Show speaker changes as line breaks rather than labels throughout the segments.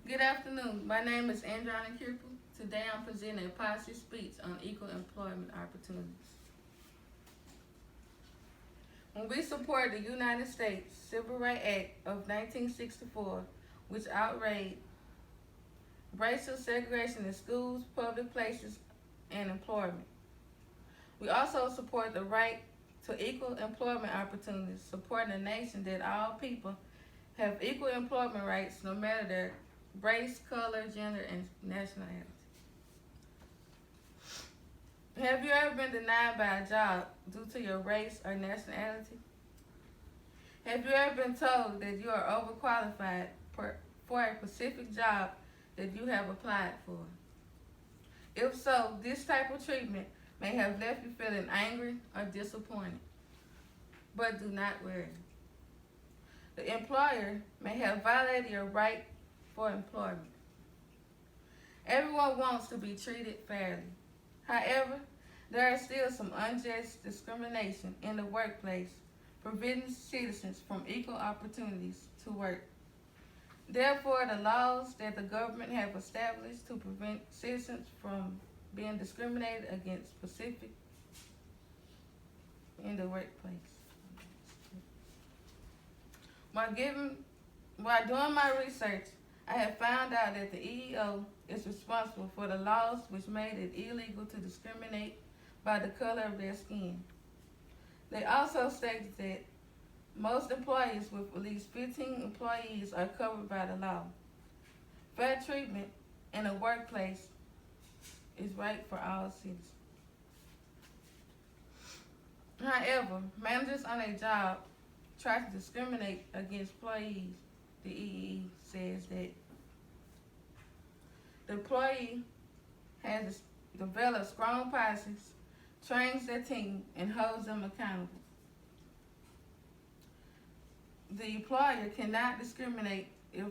Good afternoon. My name is Andreonna Cupil. Today I'm presenting a policy speech on equal employment opportunities. When we support the United States Civil Rights Act of 1964, which outlawed racial segregation in schools, public places, and employment, we also support the right to equal employment opportunities, supporting a nation that all people have equal employment rights no matter their race, color, gender, and nationality. Have you ever been denied by a job due to your race or nationality? Have you ever been told that you are overqualified for a specific job that you have applied for? If so, this type of treatment may have left you feeling angry or disappointed. But do not worry. The employer may have violated your right for employment. Everyone wants to be treated fairly. However, there is still some unjust discrimination in the workplace, preventing citizens from equal opportunities to work. Therefore, the laws that the government have established to prevent citizens from being discriminated against specific in the workplace. While doing my research, I have found out that the EEO is responsible for the laws which made it illegal to discriminate by the color of their skin. They also stated that most employers with at least 15 employees are covered by the law. Fair treatment in a workplace is right for all citizens. However, managers on a job try to discriminate against employees. The EE says that the employee has developed strong policies, trains their team, and holds them accountable. The employer cannot discriminate if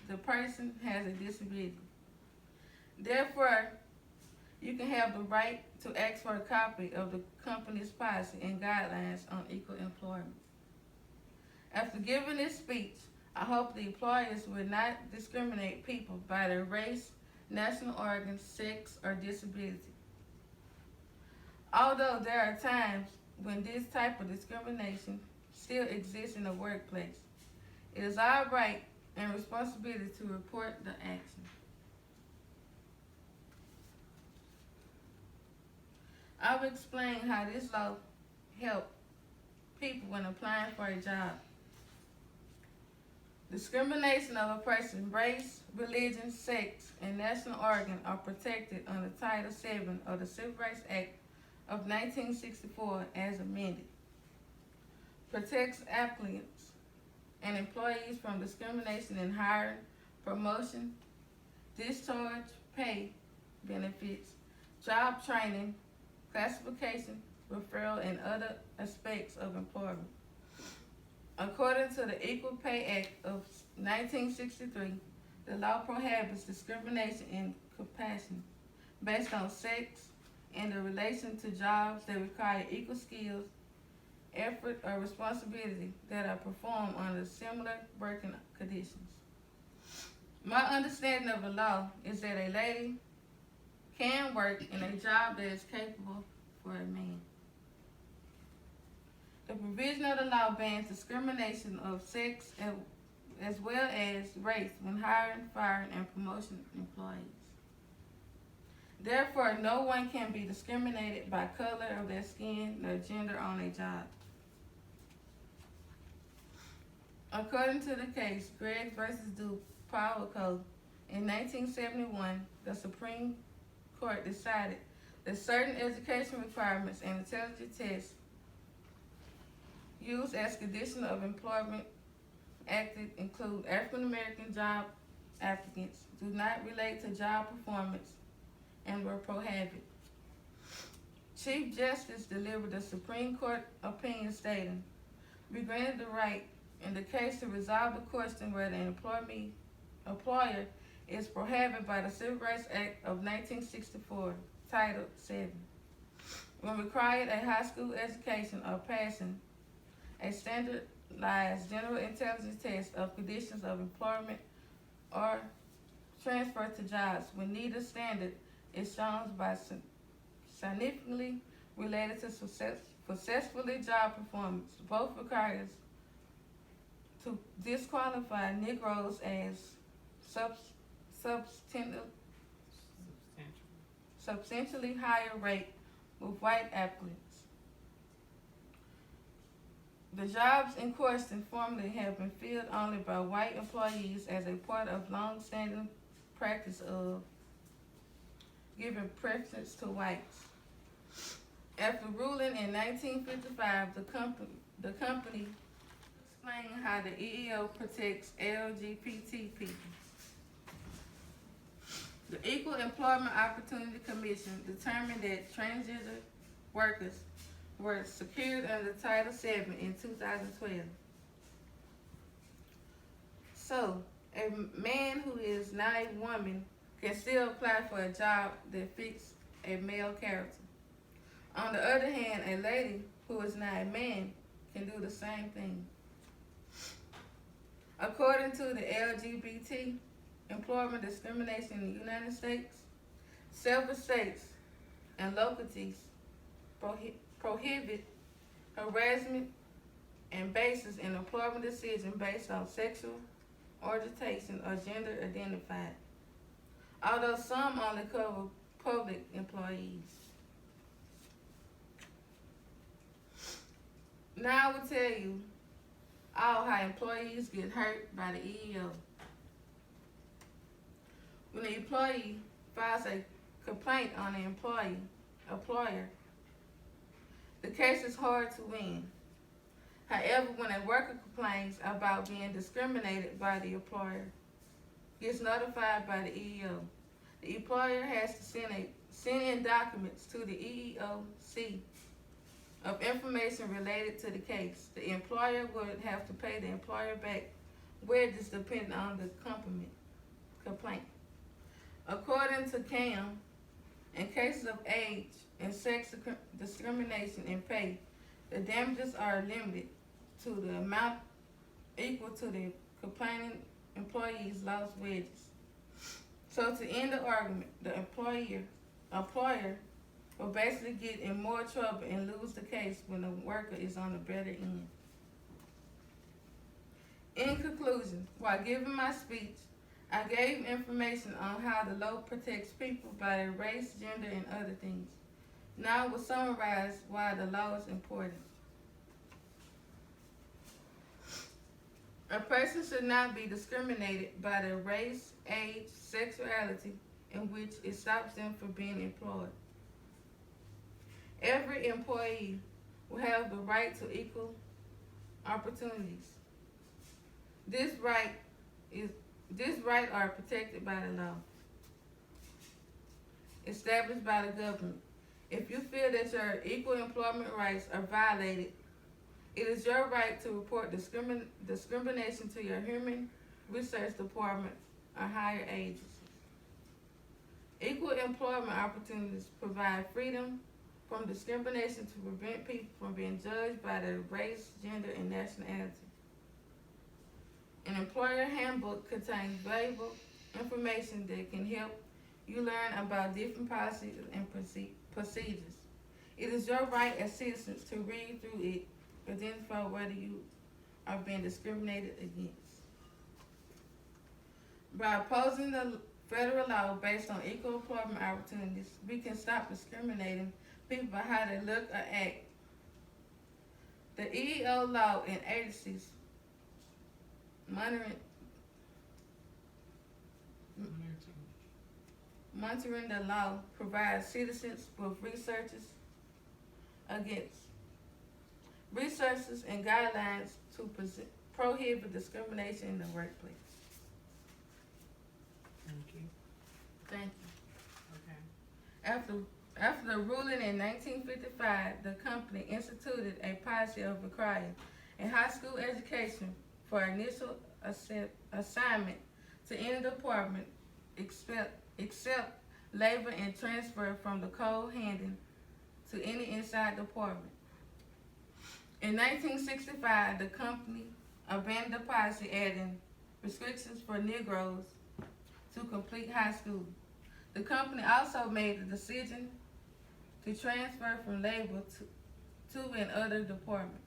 the person has a disability. Therefore, you can have the right to ask for a copy of the company's policy and guidelines on equal employment. After giving this speech, I hope the employers will not discriminate people by their race, national origin, sex, or disability. Although there are times when this type of discrimination still exists in the workplace, it is our right and responsibility to report the action. I will explain how this law helps people when applying for a job. Discrimination of a person's race, religion, sex, and national origin are protected under Title VII of the Civil Rights Act of 1964 as amended. Protects applicants and employees from discrimination in hiring, promotion, discharge, pay, benefits, job training, classification, referral, and other aspects of employment. According to the Equal Pay Act of 1963, the law prohibits discrimination in compassion based on sex and in relation to jobs that require equal skills, effort, or responsibility that are performed under similar working conditions. My understanding of the law is that a lady can work in a job that is capable for a man. The provision of the law bans discrimination of sex as well as race when hiring, firing, and promoting employees. Therefore, no one can be discriminated by color of their skin nor gender on a job. According to the case Gregg versus Duke Power Code in 1971, the Supreme Court decided that certain education requirements and intelligence tests used as condition of employment acted include African American job applicants, do not relate to job performance, and were prohibited. Chief Justice delivered a Supreme Court opinion stating, we granted the right in the case to resolve the question whether an employer is prohibited by the Civil Rights Act of 1964, Title VII, when required a high school education or passing a standardized general intelligence test of conditions of employment or transfer to jobs when neither standard is shown by significantly related to successfully job performance. Both requires to disqualify Negroes as substantially higher rate with white applicants. The jobs in question formerly have been filled only by white employees as a part of long-standing practice of giving preference to whites. After ruling in 1955, the company explained how the EEO protects LGBT people. The Equal Employment Opportunity Commission determined that transgender workers were secured under Title VII in 2012. So, a man who is not a woman can still apply for a job that fits a male character. On the other hand, a lady who is not a man can do the same thing. According to the LGBT employment discrimination in the United States, several states and localities prohibit harassment and basis in employment decision based on sexual orientation or gender identified, although some only cover public employees. Now I will tell you all how employees get hurt by the EEO. When the employee files a complaint on the employer, the case is hard to win. However, when a worker complains about being discriminated by the employer, gets notified by the EEO, the employer has to send in documents to the EEOC of information related to the case. The employer would have to pay the employer back wages depending on the complaint. According to CAM, in cases of age and sex discrimination in pay, the damages are limited to the amount equal to the complaining employee's lost wages. So to end the argument, the employer will basically get in more trouble and lose the case when the worker is on the better end. In conclusion, while giving my speech, I gave information on how the law protects people by their race, gender, and other things. Now I will summarize why the law is important. A person should not be discriminated by their race, age, sexuality, in which it stops them from being employed. Every employee will have the right to equal opportunities. This right are protected by the law established by the government. If you feel that your equal employment rights are violated, it is your right to report discrimination to your Human Research Department or higher agencies. Equal employment opportunities provide freedom from discrimination to prevent people from being judged by their race, gender, and nationality. An employer handbook contains valuable information that can help you learn about different policies and procedures. It is your right as citizens to read through it, identify whether you are being discriminated against. By opposing the federal law based on equal employment opportunities, we can stop discriminating people by how they look or act. The EEO law and agencies monitoring the law provides citizens with resources and guidelines to prohibit discrimination in the workplace.
Thank you.
Thank you.
Okay.
After the ruling in 1955, the company instituted a policy of requiring a high school education for initial assignment to any department except labor and transfer from the cold handing to any inside department. In 1965, the company abandoned the policy, adding restrictions for Negroes to complete high school. The company also made the decision to transfer from labor to another department.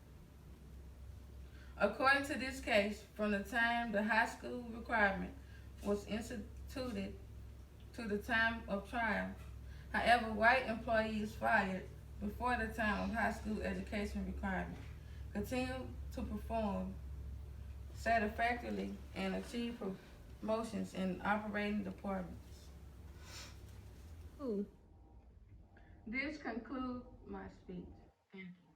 According to this case, from the time the high school requirement was instituted to the time of trial, however, white employees fired before the time of high school education requirement continued to perform satisfactorily and achieve promotions in operating departments.
Ooh.
This concludes my speech. Thank you.